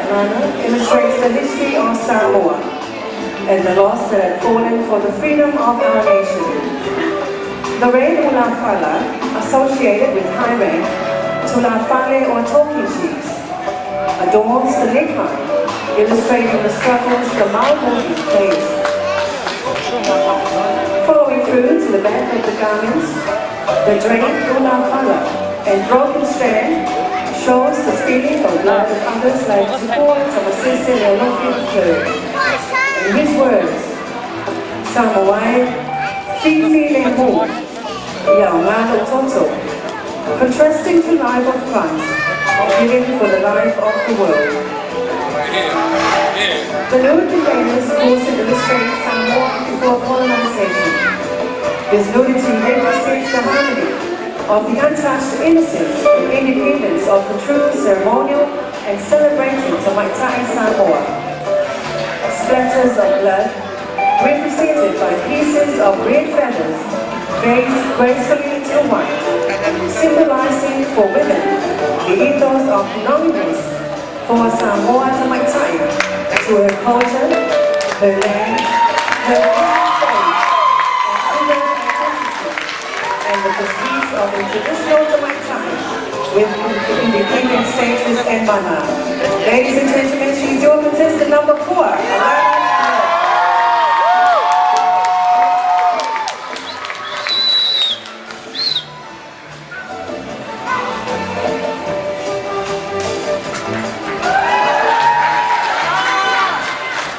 Alana illustrates the history of Samoa and the loss that had fallen for the freedom of our nation. The red ulafala, associated with high rank, tulafale or talking chiefs, adorns the neckline, illustrating the struggles the Maori faced. Following through to the back of the garments, the draped ulafala and broken strand shows the spilling of blood of others like support of a sister III. In his words, Samoa, Fifi Lembu, Yaungano Toto, contrasting the life of Christ, given for the life of the world. The nude containers also illustrate Samoa before colonization. This nudity represents the harmony of the untouched innocence and independence of the true ceremonial and celebrating to Maitai Samoa. Splatters of blood, represented by pieces of red feathers, raised gracefully to white, symbolizing for women the ethos of belongingness for Samoa to Maitai, to her culture, her land, her stage, and the prestige of a traditional to Maitai with independent status and mana. Ladies and gentlemen, she's your contestant number 4.